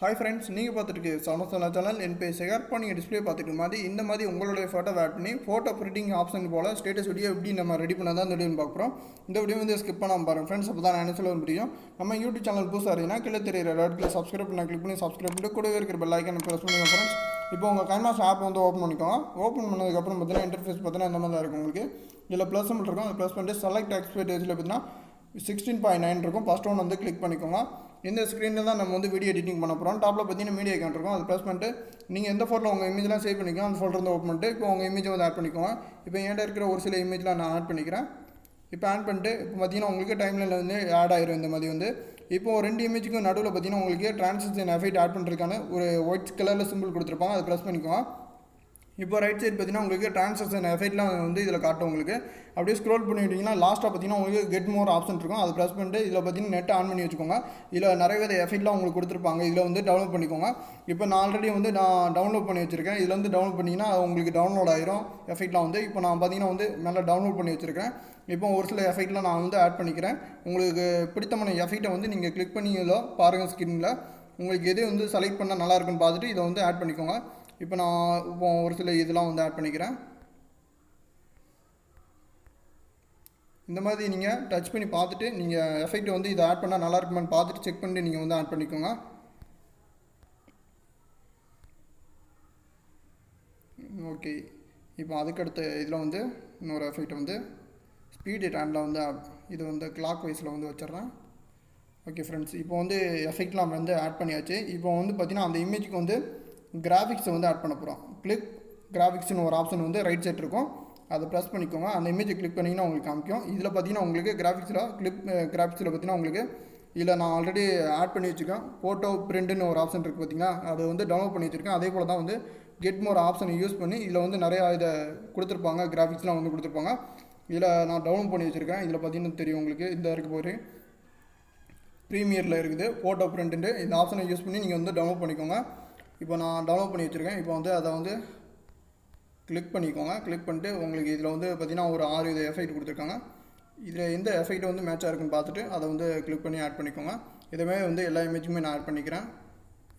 Hi friends, நீங்கள் பார்த்துட்டு சமஸ்தலா channel என் பேர் சேகர். இப்போ நீங்கள் டிஸ்பிளே பார்த்துட்டு மாதிரி இந்த மாதிரி உங்களுடைய ஃபோட்டோ ஆட் பண்ணி ஃபோட்டோ பிரிண்டிங் ஆப்ஷன் போல் ஸ்டேட்டஸ் வீடியோ எப்படி நம்ம ரெடி பண்ண தான் இந்த வீடியோ பார்க்குறோம். இந்த வீடியோ வந்து ஸ்கிப் பண்ணாமல் பாருங்கள் ஃப்ரெண்ட்ஸ், அப்போ தான் நான் என்ன சொல்ல முடியும். நம்ம யூடியூப் சேனல் புதுசாக இருந்தீங்கன்னா கீழே தெரியுற இடத்துல சப்ஸ்கிரைப் பண்ண கிளிக் பண்ணி சப்ஸ்கிரைப் பண்ணிட்டு கூடவே இருக்கிற பெல் ஐக்கன் ப்ரெஸ் பண்ணுங்க ஃப்ரெண்ட்ஸ். இப்போ உங்கள் கைமாஸ் ஆப் வந்து ஓப்பன் பண்ணிக்கோங்க. ஓப்பன் பண்ணதுக்கப்புறம் பார்த்தீங்கன்னா இன்டர்ஃபேஸ் பார்த்தீங்கன்னா இந்த மாதிரி தான் இருக்கும். உங்களுக்கு இதில் ப்ளஸ் சிம்பிள் இருக்கும். அதை ப்ளஸ் பண்ணிட்டு செலக்ட் எக்ஸ்பெக்டேஜில் பார்த்தீங்கன்னா 16.9 இருக்கும். ஃபஸ்ட் ஒன் வந்து கிளிக் பண்ணிக்கோங்க. இந்த ஸ்க்ரீனில் தான் நம்ம வந்து வீடியோ எடிட்டிங் பண்ண போகிறோம். டாப்பில் பார்த்தீங்கன்னா மீடியா அக்கௌண்ட் இருக்கும். அது ப்ரெஸ் பண்ணிட்டு நீங்கள் எந்த ஃபோட்டோவில் உங்கள் இமேஜ்லாம் சேவ் பண்ணிக்கலாம். அந்த ஃபோட்டோ வந்து ஓப்பன் பண்ணிட்டு இப்போ உங்கள் இமேஜை வந்து ஆட் பண்ணிக்கோங்க. இப்போ என்கிட்ட இருக்கிற ஒரு சில இமேஜ்லாம் நான் ஆட் பண்ணிக்கிறேன். இப்போ ஆட் பண்ணிட்டு இப்போ பார்த்தீங்கன்னா உங்களுக்கு டைம்லைனில் வந்து ஆட் ஆயிரும். இந்த மாதிரி வந்து இப்போ ரெண்டு இமேஜுக்கும் நடுவில் பார்த்தீங்கன்னா உங்களுக்கு ட்ரான்சிஷன் எஃபெக்ட் ஆட் பண்ணுறதுக்கான ஒரு ஒயிட் கலரில் சிம்பிள் கொடுத்துருப்பாங்க. அதை ப்ரெஸ் பண்ணிக்கோங்க. இப்போ ரைட் சைடு பார்த்தீங்கன்னா உங்களுக்கு ட்ரான்சாக்ஷன் எஃபெக்ட்லாம் வந்து இதில் காட்டும். உங்களுக்கு அப்படியே ஸ்க்ரோல் பண்ணிவிட்டிங்கன்னா லாஸ்ட்டாக பார்த்தீங்கன்னா உங்களுக்கு கெட் மோர் ஆப்ஷன் இருக்கும். அதை ப்ரெஸ் பண்ணிட்டு இதில் பார்த்தீங்கன்னா நெட் ஆன் பண்ணி வச்சுக்கோங்க. இதில் நிறைய வித எஃபெக்ட்லாம் உங்களுக்கு கொடுத்துருப்பாங்க. இதில் வந்து டவுன்லோட் பண்ணிக்கோங்க. இப்போ நான் ஆல்ரெடி வந்து நான் டவுன்லோட் பண்ணி வச்சுருக்கேன். இதில் வந்து டவுன்லோட் பண்ணிங்கன்னா உங்களுக்கு டவுன்லோட் ஆயிரும் எஃபெக்ட்லாம் வந்து. இப்போ நான் பார்த்தீங்கன்னா வந்து நல்லா டவுன்லோட் பண்ணி வச்சுருக்கேன். இப்போ ஒரு சில எஃபெக்ட்லாம் நான் வந்து ஆட் பண்ணிக்கிறேன். உங்களுக்கு பிடித்தமான எஃபெக்ட்டை வந்து நீங்கள் கிளிக் பண்ணி இதில் பாருங்கள் ஸ்க்ரீனில். உங்களுக்கு எது வந்து செலக்ட் பண்ணால் நல்லா இருக்குன்னு பார்த்துட்டு இதை வந்து ஆட் பண்ணிக்கோங்க. இப்போ நான் ஒரு சில இதெல்லாம் வந்து ஆட் பண்ணிக்கிறேன். இந்த மாதிரி நீங்கள் டச் பண்ணி பார்த்துட்டு நீங்கள் எஃபெக்ட் வந்து இதை ஆட் பண்ணால் நல்லா இருக்குமான்னு பார்த்துட்டு செக் பண்ணிட்டு நீங்கள் வந்து ஆட் பண்ணிக்கோங்க. ஓகே, இப்போ அதுக்கடுத்து இதில் வந்து இன்னொரு எஃபெக்ட் வந்து ஸ்பீட் ஹேண்டில் வந்து இது வந்து கிளாக் வைஸில் வந்து வச்சிட்றேன். ஓகே ஃப்ரெண்ட்ஸ், இப்போ வந்து எஃபெக்ட்லாம் வந்து ஆட் பண்ணியாச்சு. இப்போ வந்து பார்த்திங்கன்னா அந்த இமேஜுக்கு வந்து கிராஃபிக்ஸை வந்து ஆட் பண்ண போகிறோம். கிளிக் கிராஃபிக்ஸ்னு ஒரு ஆப்ஷன் வந்து ரைட் சைட் இருக்கும். அதை ப்ரெஸ் பண்ணிக்கோங்க. அந்த இமேஜை கிளிக் பண்ணிங்கன்னா உங்களுக்கு காமிக்கும். இதில் பார்த்தீங்கன்னா உங்களுக்கு கிராஃபிக்ஸில் பார்த்தீங்கன்னா உங்களுக்கு இதில் நான் ஆல்ரெடி ஆட் பண்ணி வச்சுருக்கேன். ஃபோட்டோ பிரிண்ட்னு ஒரு ஆப்ஷன் இருக்குது பார்த்தீங்கன்னா, அதை வந்து டவுன்லோட் பண்ணி வச்சுருக்கேன். அதே போல் தான் வந்து கெட் மோர் ஆப்ஷனை யூஸ் பண்ணி இதில் வந்து நிறையா இதை கொடுத்துருப்பாங்க. கிராஃபிக்ஸ்லாம் வந்து கொடுத்துருப்பாங்க. இதில் நான் டவுன்லோட் பண்ணி வச்சுருக்கேன். இதில் பார்த்தீங்கன்னா தெரியும் உங்களுக்கு இந்த இருக்க போய் ப்ரீமியரில் இருக்குது ஃபோட்டோ பிரிண்ட்டு. இந்த ஆப்ஷனை யூஸ் பண்ணி நீங்கள் வந்து டவுன்லோட் பண்ணிக்கோங்க. இப்போ நான் டவுன்லோட் பண்ணி வச்சுருக்கேன். இப்போ வந்து அதை வந்து கிளிக் பண்ணிக்கோங்க. கிளிக் பண்ணிட்டு உங்களுக்கு இதில் வந்து பார்த்திங்கன்னா ஒரு 6 இது எஃபெக்ட் கொடுத்துருக்காங்க. இதில் எந்த எஃபெக்ட் வந்து மேட்சாக இருக்குன்னு பார்த்துட்டு அதை வந்து கிளிக் பண்ணி ஆட் பண்ணிக்கோங்க. இதுமாதிரி வந்து எல்லா இமேஜுமே நான் ஆட் பண்ணிக்கிறேன்.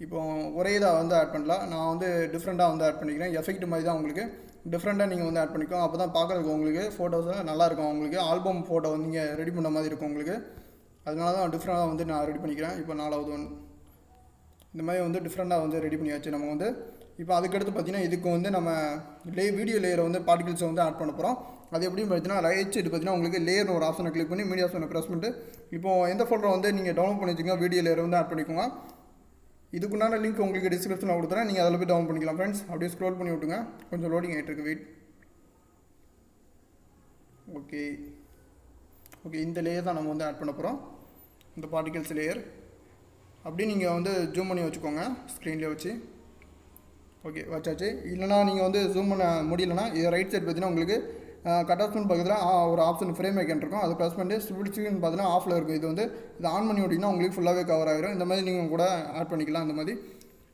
இப்போ ஒரே இதாக வந்து ஆட் பண்ணலாம். நான் வந்து டிஃப்ரெண்ட்டாக வந்து ஆட் பண்ணிக்கிறேன். எஃபெக்ட் மாதிரி தான் உங்களுக்கு டிஃப்ரெண்ட்டாக நீங்கள் வந்து ஆட் பண்ணிக்கோங்க. அப்போ தான் பார்க்குறதுக்கு உங்களுக்கு ஃபோட்டோஸாக நல்லாயிருக்கும். உங்களுக்கு ஆல்பம் ஃபோட்டோ வந்து நீங்கள் ரெடி பண்ண மாதிரி இருக்கும் உங்களுக்கு. அதனால தான் டிஃப்ரெண்ட்டாக வந்து நான் ரெடி பண்ணிக்கிறேன். இப்போ 4வது ஒன் இந்த மாதிரி வந்து டிஃப்ரெண்ட்டாக வந்து ரெடி பண்ணியாச்சு நம்ம வந்து. இப்போ அதுக்கடுத்து பார்த்தீங்கன்னா இதுக்கு வந்து நம்ம வீடியோ லேயரை வந்து பார்ட்டிகல்ஸை வந்து ஆட் பண்ண போகிறோம். அது எப்படின்னு பார்த்தீங்கன்னா ரைட் சைடு பார்த்தீங்கன்னா உங்களுக்கு லேயர் ஒரு ஆப்ஷனை கிளிக் பண்ணி மீடியா ஆப்ஷனை ப்ரெஸ் பண்ணிட்டு இப்போ எந்த ஃபோல்டரை வந்து நீங்கள் டவுன்லோட் பண்ணி வச்சுங்க வீடியோ லேயரை வந்து ஆட் பண்ணிக்கோங்க. இதுக்குண்டான லிங்க் உங்களுக்கு டிஸ்கிரிப்ஷனில் கொடுத்துறேன். நீங்கள் அதில் போய் டவுன் பண்ணிக்கலாம் ஃப்ரெண்ட்ஸ். அப்படியே ஸ்க்ரோல் பண்ணி விட்டுங்க. கொஞ்சம் லோடிங் ஆகிட்டு இருக்கு, வெயிட். ஓகே, இந்த லேயர் தான் நம்ம வந்து ஆட் பண்ண போகிறோம், இந்த பார்ட்டிகல்ஸ் லேயர். அப்படி நீங்கள் வந்து ஜூம் பண்ணி வச்சுக்கோங்க ஸ்க்ரீன்லேயே வச்சு. ஓகே, வச்சாச்சு. இல்லைனா நீங்கள் வந்து ஜூம் பண்ண முடியலன்னா இது ரைட் சைடு பார்த்தீங்கன்னா உங்களுக்கு கட் ஆப்ஷன் பக்கத்தில் ஒரு ஆப்ஷன் ஃப்ரேம் ஐக்கன் இருக்கும். அதை ப்ரெஸ் பண்ணிட்டு ஸ்பிளிட் ஸ்க்ரீன் பார்த்தீங்கன்னா ஆஃபில் இருக்கும். இது வந்து இதை ஆன் பண்ணி விட்டிங்கன்னா உங்களுக்கு ஃபுல்லாகவே கவர் ஆகிரும். இந்த மாதிரி நீங்கள் கூட ஆட் பண்ணிக்கலாம் இந்த மாதிரி.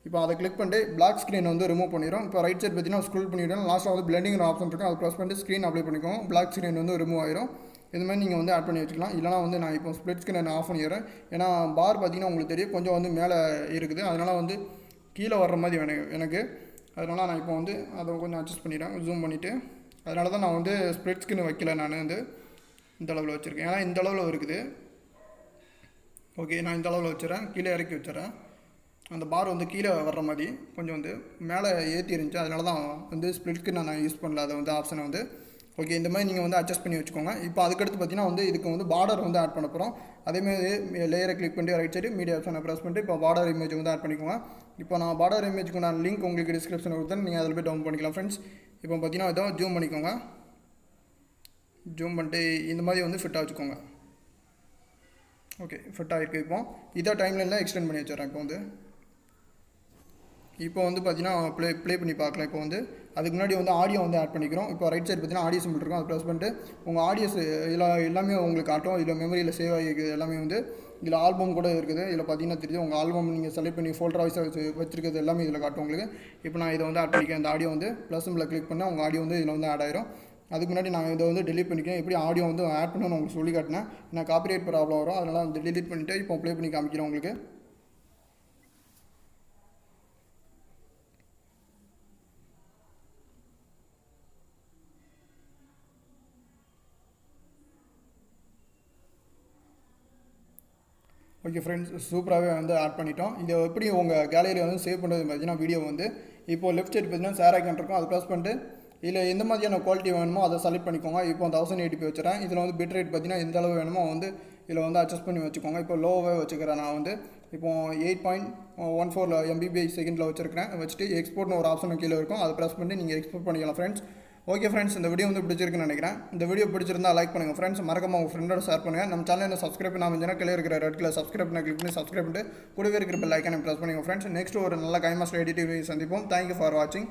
இப்போ அதை கிளிக் பண்ணிட்டு பிளாக் ஸ்க்ரீன் வந்து ரிமூவ் பண்ணிடும். இப்போ ரைட் சைடு பார்த்தீங்கன்னா ஸ்க்ரோல் பண்ணிவிட்டோம். லாஸ்ட்டாக வந்து பிளெண்டிங் ஆப்ஷன் இருக்கும். அதை ப்ரெஸ் பண்ணிட்டு ஸ்க்ரீன் அப்ளை பண்ணிக்கோங்க. பிளாக் ஸ்க்ரீன் வந்து ரிமூவ் ஆயிரும். இது மாதிரி நீங்கள் வந்து ஆட் பண்ணி வச்சுக்கலாம். இல்லைனா வந்து நான் இப்போ ஸ்ப்ளிட் ஸ்க்ரீன் ஆஃப் பண்ணிடுறேன். ஏன்னா பார் பார்த்தீங்கன்னா உங்களுக்கு தெரியும் கொஞ்சம் வந்து மேலே இருக்குது. அதனால் வந்து கீழே வர்ற மாதிரி எனக்கு. அதனால் நான் இப்போ வந்து அதை கொஞ்சம் அட்ஜஸ்ட் பண்ணிடுறேன் ஜூம் பண்ணிவிட்டு. அதனால தான் நான் வந்து ஸ்ப்ளிட் ஸ்க்ரீன் வைக்கல, நான் வந்து இந்த அளவில் வச்சுருக்கேன். ஏன்னா இந்த அளவில் இருக்குது. ஓகே, நான் இந்த அளவில் வச்சுறேன். கீழே இறக்கி வச்சுறேன். அந்த பார் வந்து கீழே வர்ற மாதிரி கொஞ்சம் வந்து மேலே ஏற்றி இருந்துச்சு. அதனால தான் வந்து ஸ்ப்ளிட் ஸ்க்ரீன் நான் யூஸ் பண்ணல அதை வந்து ஆப்ஷனை வந்து. ஓகே, இந்த மாதிரி நீங்கள் வந்து அட்ஜஸ்ட் பண்ணி வச்சுக்கோங்க. இப்போ அதுக்கடுத்து பார்த்தீங்கன்னா வந்து இதுக்கு வந்து பார்டர் வந்து ஆட் பண்ண போகிறோம். அதேமாதிரி லேயரை கிளிக் பண்ணிட்டு ரைட் சைடு மீடியா ஆப்ஷனை ப்ரெஸ் பண்ணிட்டு இப்போ பார்டர் இமேஜ் வந்து ஆட் பண்ணிக்கோங்க. இப்போ நான் பார்டர் இமேஜுக்கு நான் லிங்க் உங்களுக்கு டிஸ்கிரிப்ஷனில் கொடுத்தேன். நீங்கள் அதில் போய் டவுன் பண்ணிக்கலாம் ஃப்ரெண்ட்ஸ். இப்போ பார்த்தீங்கன்னா இதை ஜூம் பண்ணிக்கோங்க. ஜூம் பண்ணிட்டு இந்த மாதிரி வந்து ஃபிட்டாக வச்சுக்கோங்க. ஓகே, ஃபிட்டாக இருக்குது. இப்போ இதை டைம்லைனில் எக்ஸ்டெண்ட் பண்ணி வச்சுறேன். இப்போ வந்து பார்த்தீங்கன்னா ப்ளே பண்ணி பார்க்கலாம். இப்போ வந்து அதுக்கு முன்னாடி வந்து ஆடியோ வந்து ஆட் பண்ணிக்கிறோம். இப்போ ரைட் சைடு பார்த்தீங்கன்னா ஆடியோ சிம்பிள் இருக்கும். அதை ப்ரெஸ் பண்ணிட்டு உங்கள் ஆடியோஸ் இதில் எல்லாமே உங்களுக்கு காட்டும். இதில் மெமரியில் சேவ் ஆகிருக்குது எல்லாமே வந்து. இதில் ஆல்பம் கூட இருக்குது. இதில் பார்த்தீங்கன்னா தெரியுது உங்கள் ஆல்பம் நீங்கள் செலக்ட் பண்ணி ஃபோல்டர் வைஸாக வச்சுருக்கிறது எல்லாமே இதில் காட்டும் உங்களுக்கு. இப்போ நான் இதை வந்து ஆட் பண்ணிக்கிறேன். இந்த ஆடியோ வந்து ப்ளஸ் சிம்பிளில் கிளிக் பண்ணால் உங்கள் ஆடியோ வந்து இதில் வந்து ஆட் ஆயிரும். அதுக்கு முன்னாடி நான் இதை வந்து டெலிட் பண்ணிக்கிறேன். எப்படி ஆடியோ வந்து ஆட் பண்ணணும்னு உங்களுக்கு சொல்லி காட்டினேன். நான் காப்பிரைட் ப்ராப்ளம் வரும். அதனால் வந்து டெலிட் பண்ணிவிட்டு இப்போ ப்ளே பண்ணி காமிக்கிறேன் உங்களுக்கு. ஓகே ஃப்ரெண்ட்ஸ், சூப்பராகவே வந்து ஆட் பண்ணிட்டோம். இதை எப்படி உங்கள் கேலரியில் வந்து சேவ் பண்ணுறது பார்த்தீங்கன்னா வீடியோ வந்து இப்போது லெஃப்ட் சைடு பார்த்தீங்கன்னா ஷேர் ஐக்கான் இருக்கும், அதை ப்ரெஸ் பண்ணிட்டு இதில் எந்த மாதிரியான குவாலிட்டி வேணுமோ அதை செலக்ட் பண்ணிக்கோங்க. இப்போ 1080p வச்சுறேன். இதில் வந்து பிட் ரேட் பார்த்தீங்கன்னா எந்த அளவு வேணுமோ வந்து இதில் வந்து அட்ஜஸ்ட் பண்ணி வச்சுக்கோங்க. இப்போ லோவாகவே வச்சுக்கிறேன். நான் வந்து இப்போ 8.14 MB/s வச்சுருக்கிறேன். வச்சுட்டு எக்ஸ்போர்ட்னு ஒரு ஆப்ஷன் கீழே இருக்கும், அதை ப்ரெஸ் பண்ணி நீங்கள் எக்ஸ்போர்ட் பண்ணிக்கலாம் ஃப்ரெண்ட்ஸ். ஓகே ஃப்ரெண்ட்ஸ், இந்த வீடியோ வந்து பிடிச்சிருக்குன்னு நினைக்கிறேன். இந்த வீடியோ பிடிச்சிருந்தா லைக் பண்ணுங்கள் ஃப்ரெண்ட்ஸ். மறக்காம உங்கள் ஃப்ரெண்டோட ஷேர் பண்ணுங்கள். நம்ம சேனலில் சப்ஸ்கிரைப் பண்ணாமல் கீழே இருக்கிற ரெட் கலர் சப்ஸ்கிரைப் பண்ணி கிளிக் பண்ணி சப்ஸ்கிரைப் பண்ணிட்டு கூடவே இருக்கிற பெல் ஐக்கானை ப்ரெஸ் பண்ணுங்கள் ஃப்ரெண்ட்ஸ். நெக்ஸ்ட் ஒரு நல்ல கைமாஸ்டர் எடிட்டிவ் சந்திப்போம். தேங்க்யூ ஃபார் வாட்சிங்.